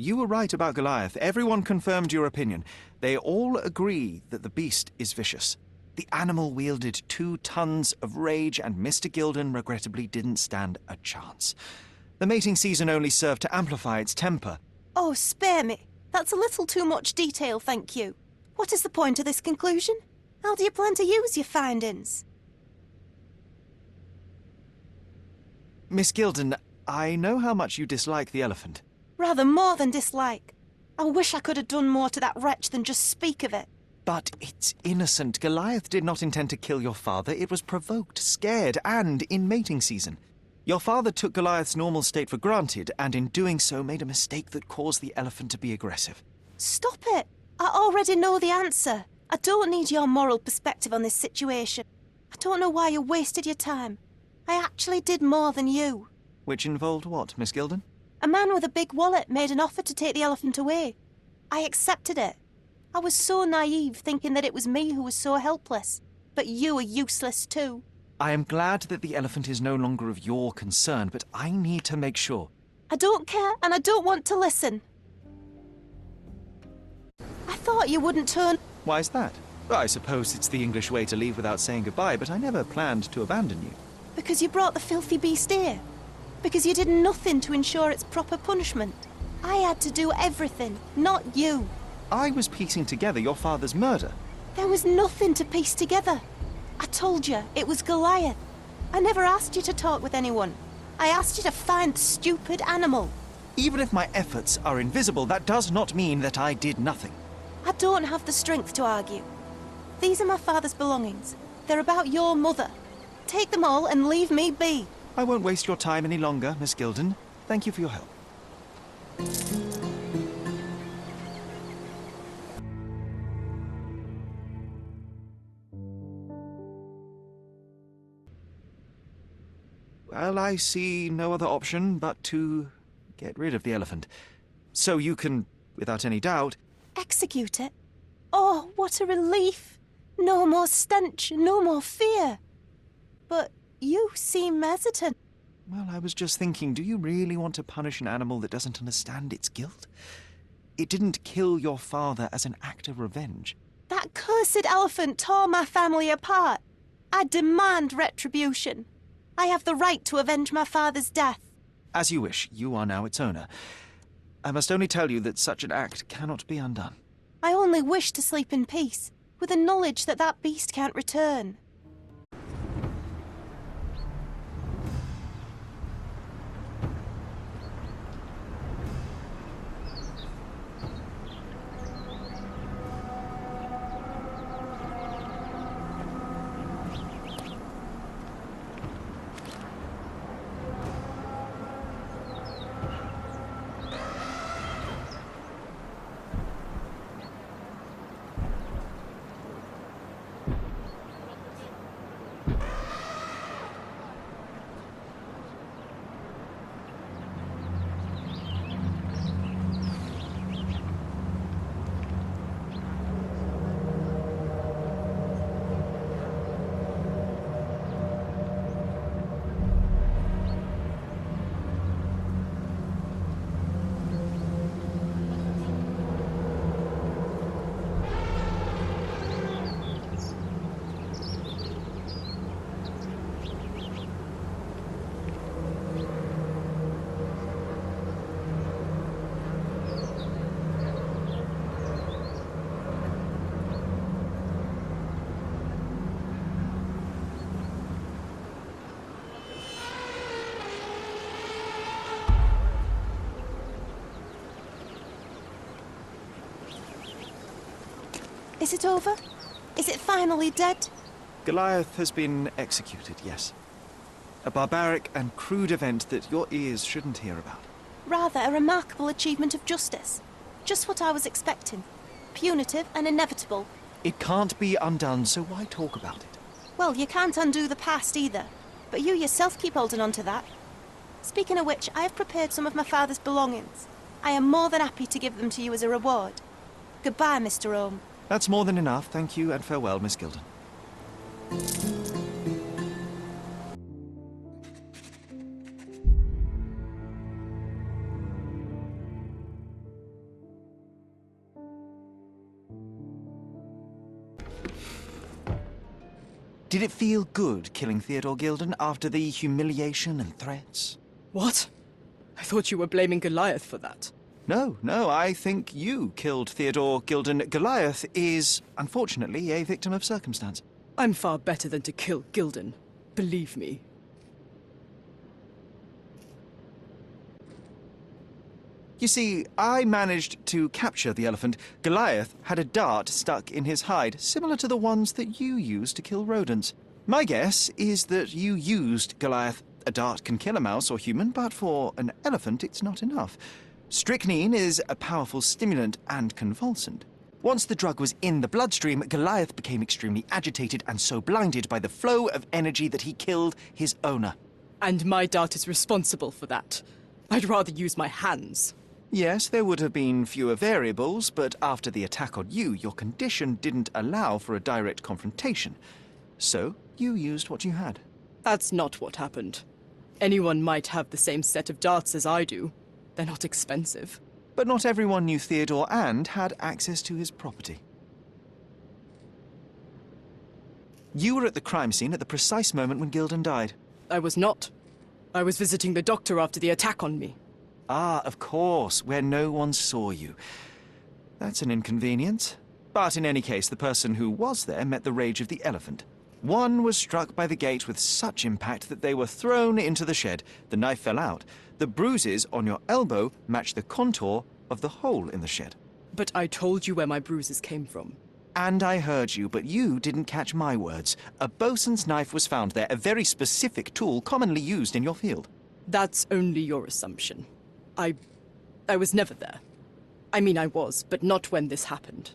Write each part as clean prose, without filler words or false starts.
You were right about Goliath. Everyone confirmed your opinion. They all agree that the beast is vicious. The animal wielded 2 tons of rage, and Mr. Gilden regrettably didn't stand a chance. The mating season only served to amplify its temper. Oh, spare me. That's a little too much detail, thank you. What is the point of this conclusion? How do you plan to use your findings? Miss Gilden, I know how much you dislike the elephant. Rather more than dislike. I wish I could have done more to that wretch than just speak of it. But it's innocent. Goliath did not intend to kill your father. It was provoked, scared, and in mating season. Your father took Goliath's normal state for granted, and in doing so made a mistake that caused the elephant to be aggressive. Stop it! I already know the answer. I don't need your moral perspective on this situation. I don't know why you wasted your time. I actually did more than you. Which involved what, Miss Gilden? A man with a big wallet made an offer to take the elephant away. I accepted it. I was so naive, thinking that it was me who was so helpless. But you are useless too. I am glad that the elephant is no longer of your concern, but I need to make sure. I don't care, and I don't want to listen. I thought you wouldn't turn... Why is that? Well, I suppose it's the English way to leave without saying goodbye, but I never planned to abandon you. Because you brought the filthy beast here. Because you did nothing to ensure its proper punishment. I had to do everything, not you. I was piecing together your father's murder. There was nothing to piece together. I told you, it was Goliath. I never asked you to talk with anyone. I asked you to find the stupid animal. Even if my efforts are invisible, that does not mean that I did nothing. I don't have the strength to argue. These are my father's belongings. They're about your mother. Take them all and leave me be. I won't waste your time any longer, Miss Gilden. Thank you for your help. Well, I see no other option but to get rid of the elephant. So you can, without any doubt... Execute it? Oh, what a relief! No more stench, no more fear. But you seem hesitant. Well, I was just thinking, do you really want to punish an animal that doesn't understand its guilt? It didn't kill your father as an act of revenge. That cursed elephant tore my family apart. I demand retribution. I have the right to avenge my father's death. As you wish. You are now its owner. I must only tell you that such an act cannot be undone. I only wish to sleep in peace, with the knowledge that that beast can't return. Is it over? Is it finally dead? Goliath has been executed, yes. A barbaric and crude event that your ears shouldn't hear about. Rather a remarkable achievement of justice. Just what I was expecting. Punitive and inevitable. It can't be undone, so why talk about it? Well, you can't undo the past either. But you yourself keep holding on to that. Speaking of which, I have prepared some of my father's belongings. I am more than happy to give them to you as a reward. Goodbye, Mr. Ohm. That's more than enough. Thank you and farewell, Miss Gilden. Did it feel good killing Theodore Gildon after the humiliation and threats? What? I thought you were blaming Goliath for that. No, I think you killed Theodore Gildon. Goliath is, unfortunately, a victim of circumstance. I'm far better than to kill Gildon. Believe me. You see, I managed to capture the elephant. Goliath had a dart stuck in his hide, similar to the ones that you use to kill rodents. My guess is that you used Goliath. A dart can kill a mouse or human, but for an elephant it's not enough. Strychnine is a powerful stimulant and convulsant. Once the drug was in the bloodstream, Goliath became extremely agitated and so blinded by the flow of energy that he killed his owner. And my dart is responsible for that. I'd rather use my hands. Yes, there would have been fewer variables, but after the attack on you, your condition didn't allow for a direct confrontation. So, you used what you had. That's not what happened. Anyone might have the same set of darts as I do. They're not expensive. But not everyone knew Theodore and had access to his property. You were at the crime scene at the precise moment when Gildon died. I was not. I was visiting the doctor after the attack on me. Ah, of course, where no one saw you. That's an inconvenience. But in any case, the person who was there met the rage of the elephant. One was struck by the gate with such impact that they were thrown into the shed. The knife fell out. The bruises on your elbow match the contour of the hole in the shed. But I told you where my bruises came from. And I heard you, but you didn't catch my words. A bosun's knife was found there, a very specific tool commonly used in your field. That's only your assumption. I was never there. I mean, I was, but not when this happened.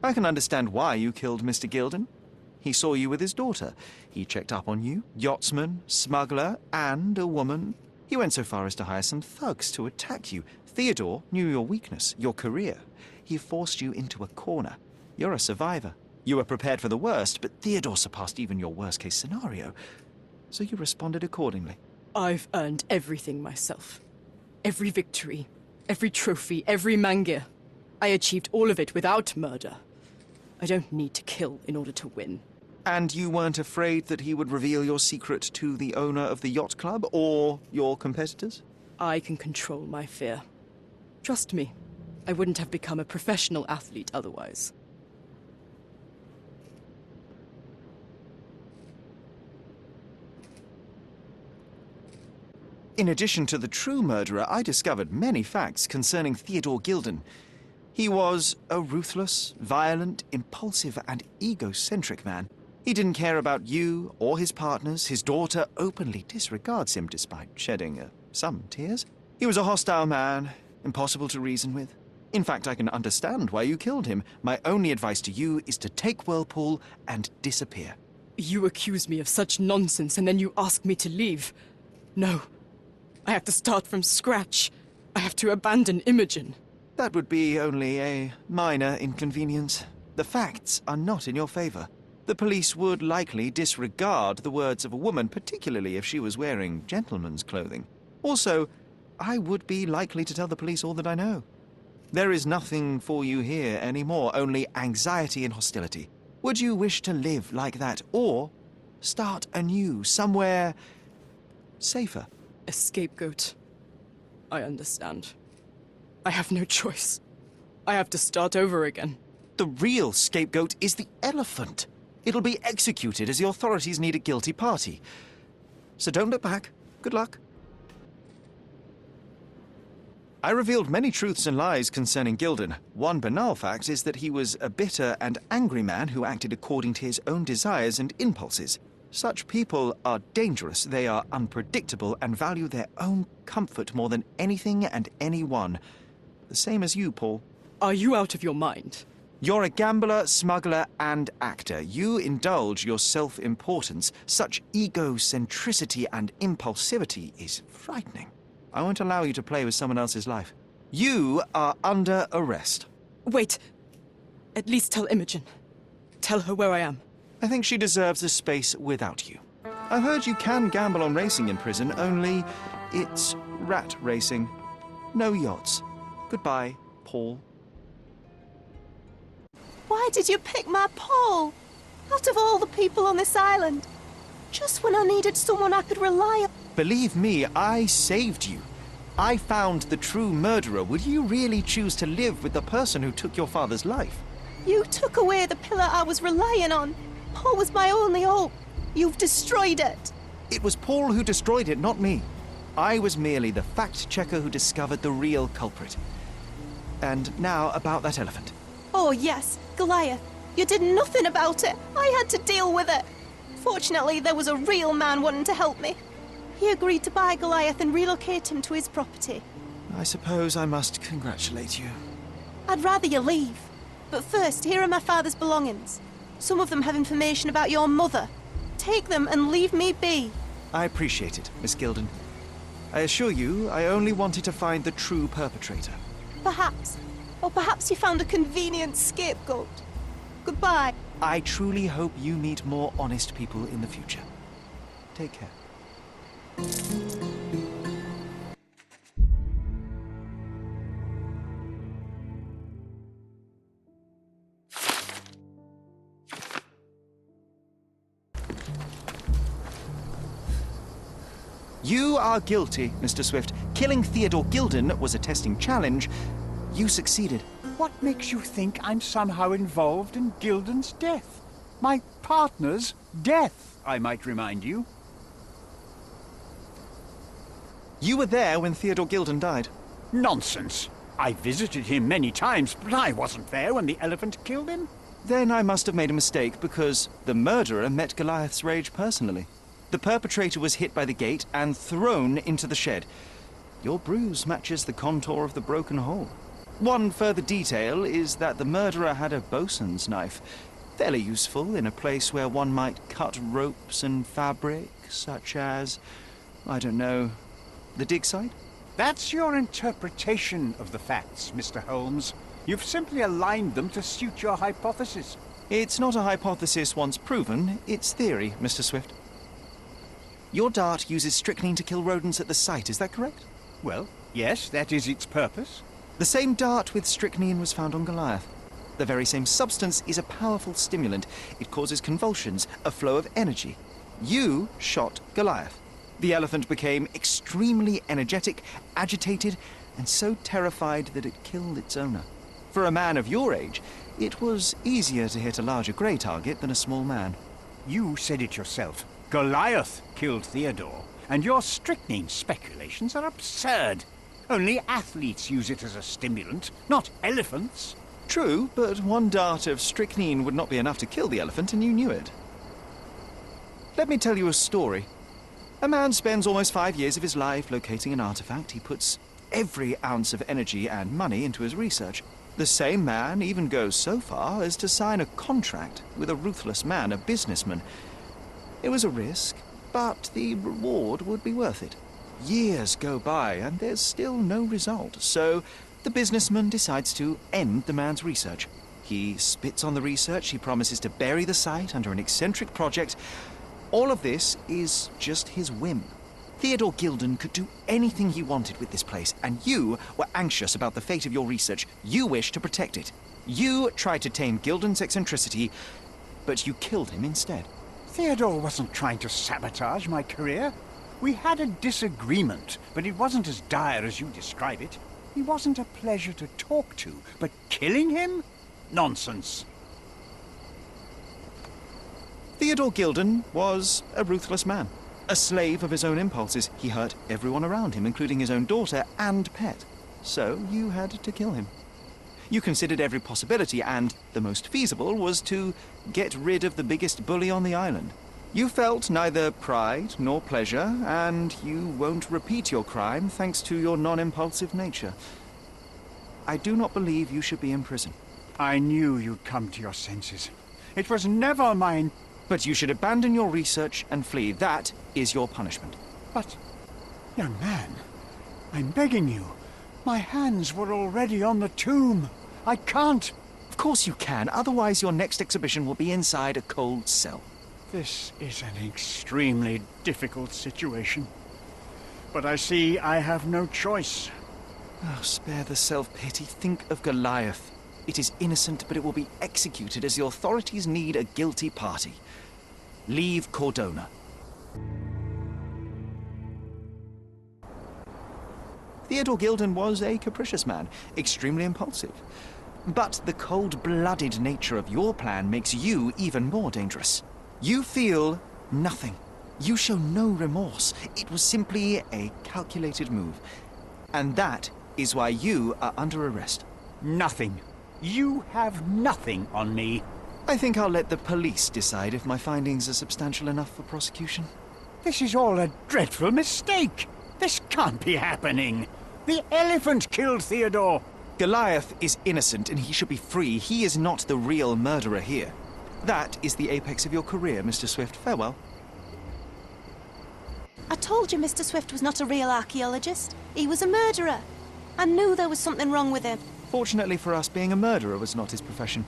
I can understand why you killed Mr. Gildon. He saw you with his daughter. He checked up on you, yachtsman, smuggler, and a woman. He went so far as to hire some thugs to attack you. Theodore knew your weakness, your career. He forced you into a corner. You're a survivor. You were prepared for the worst, but Theodore surpassed even your worst-case scenario. So you responded accordingly. I've earned everything myself. Every victory, every trophy, every mangir. I achieved all of it without murder. I don't need to kill in order to win. And you weren't afraid that he would reveal your secret to the owner of the yacht club or your competitors? I can control my fear. Trust me, I wouldn't have become a professional athlete otherwise. In addition to the true murderer, I discovered many facts concerning Theodore Gildon. He was a ruthless, violent, impulsive, and egocentric man. He didn't care about you or his partners. His daughter openly disregards him despite shedding some tears. He was a hostile man, impossible to reason with. In fact, I can understand why you killed him. My only advice to you is to take Whirlpool and disappear. You accuse me of such nonsense and then you ask me to leave. No. I have to start from scratch. I have to abandon Imogen. That would be only a minor inconvenience. The facts are not in your favor. The police would likely disregard the words of a woman, particularly if she was wearing gentleman's clothing. Also, I would be likely to tell the police all that I know. There is nothing for you here anymore, only anxiety and hostility. Would you wish to live like that, or start anew, somewhere safer? A scapegoat. I understand. I have no choice. I have to start over again. The real scapegoat is the elephant. It'll be executed as the authorities need a guilty party. So don't look back. Good luck. I revealed many truths and lies concerning Gildon. One banal fact is that he was a bitter and angry man who acted according to his own desires and impulses. Such people are dangerous, they are unpredictable, and value their own comfort more than anything and anyone. The same as you, Paul. Are you out of your mind? You're a gambler, smuggler, and actor. You indulge your self-importance. Such egocentricity and impulsivity is frightening. I won't allow you to play with someone else's life. You are under arrest. Wait. At least tell Imogen. Tell her where I am. I think she deserves a space without you. I've heard you can gamble on racing in prison, only it's rat racing. No yachts. Goodbye, Paul. Why did you pick my Paul? Out of people on this island. Just when I needed someone I could rely on. Believe me, I saved you. I found the true murderer. Would you really choose to live with the person who took your father's life? You took away the pillar I was relying on. Paul was my only hope. You've destroyed it. It was Paul who destroyed it, not me. I was merely the fact-checker who discovered the real culprit. And now about that elephant. Oh yes, Goliath. You did nothing about it. I had to deal with it. Fortunately, there was a real man wanting to help me. He agreed to buy Goliath and relocate him to his property. I suppose I must congratulate you. I'd rather you leave. But first, here are my father's belongings. Some of them have information about your mother. Take them and leave me be. I appreciate it, Miss Gilden. I assure you, I only wanted to find the true perpetrator. Perhaps. Or perhaps you found a convenient scapegoat. Goodbye. I truly hope you meet more honest people in the future. Take care. You are guilty, Mr. Swift. Killing Theodore Gilden was a testing challenge. You succeeded. What makes you think I'm somehow involved in Gilden's death? My partner's death, I might remind you. You were there when Theodore Gilden died. Nonsense. I visited him many times, but I wasn't there when the elephant killed him. Then I must have made a mistake because the murderer met Goliath's rage personally. The perpetrator was hit by the gate and thrown into the shed. Your bruise matches the contour of the broken hole. One further detail is that the murderer had a bosun's knife, fairly useful in a place where one might cut ropes and fabric, such as, I don't know, the dig site? That's your interpretation of the facts, Mr. Holmes. You've simply aligned them to suit your hypothesis. It's not a hypothesis once proven, it's theory, Mr. Swift. Your dart uses strychnine to kill rodents at the site, is that correct? Well, yes, that is its purpose. The same dart with strychnine was found on Goliath. The very same substance is a powerful stimulant. It causes convulsions, a flow of energy. You shot Goliath. The elephant became extremely energetic, agitated, and so terrified that it killed its owner. For a man of your age, it was easier to hit a larger grey target than a small man. You said it yourself. Goliath killed Theodore, and your strychnine speculations are absurd. Only athletes use it as a stimulant, not elephants. True, but one dart of strychnine would not be enough to kill the elephant, and you knew it. Let me tell you a story. A man spends almost 5 years of his life locating an artifact. He puts every ounce of energy and money into his research. The same man even goes so far as to sign a contract with a ruthless man, a businessman. It was a risk, but the reward would be worth it. Years go by, and there's still no result, so the businessman decides to end the man's research. He spits on the research, he promises to bury the site under an eccentric project. All of this is just his whim. Theodore Gilden could do anything he wanted with this place, and you were anxious about the fate of your research. You wished to protect it. You tried to tame Gilden's eccentricity, but you killed him instead. Theodore wasn't trying to sabotage my career. We had a disagreement, but it wasn't as dire as you describe it. He wasn't a pleasure to talk to, but killing him? Nonsense. Theodore Gilden was a ruthless man. A slave of his own impulses. He hurt everyone around him, including his own daughter and pet. So you had to kill him. You considered every possibility, and the most feasible was to get rid of the biggest bully on the island. You felt neither pride nor pleasure, and you won't repeat your crime thanks to your non-impulsive nature. I do not believe you should be in prison. I knew you'd come to your senses. It was never mine. But you should abandon your research and flee. That is your punishment. But, young man, I'm begging you. My hands were already on the tomb. I can't. Of course you can, otherwise your next exhibition will be inside a cold cell. This is an extremely difficult situation. But I see I have no choice. Oh, spare the self-pity. Think of Goliath. It is innocent, but it will be executed as the authorities need a guilty party. Leave Cordona. Theodore Gildon was a capricious man, extremely impulsive. But the cold-blooded nature of your plan makes you even more dangerous. You feel nothing. You show no remorse. It was simply a calculated move. And that is why you are under arrest. Nothing. You have nothing on me. I think I'll let the police decide if my findings are substantial enough for prosecution. This is all a dreadful mistake. This can't be happening. The elephant killed Theodore. Goliath is innocent and he should be free. He is not the real murderer here. That is the apex of your career, Mr. Swift. Farewell. I told you Mr. Swift was not a real archaeologist. He was a murderer. I knew there was something wrong with him. Fortunately for us, being a murderer was not his profession.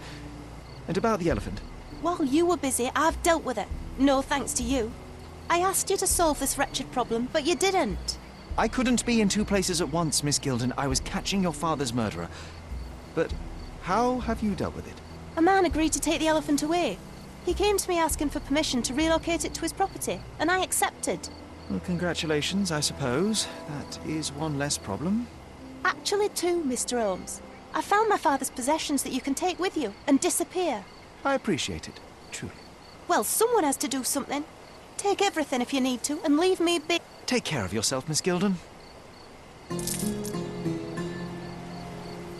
And about the elephant. While you were busy, I've dealt with it. No thanks to you. I asked you to solve this wretched problem, but you didn't. I couldn't be in two places at once, Miss Gildon. I was catching your father's murderer. But how have you dealt with it? A man agreed to take the elephant away. He came to me asking for permission to relocate it to his property, and I accepted. Well, congratulations, I suppose. That is one less problem. Actually, two, Mr. Holmes. I found my father's possessions that you can take with you and disappear. I appreciate it, truly. Well, someone has to do something. Take everything if you need to, and leave me be. Take care of yourself, Miss Gildon.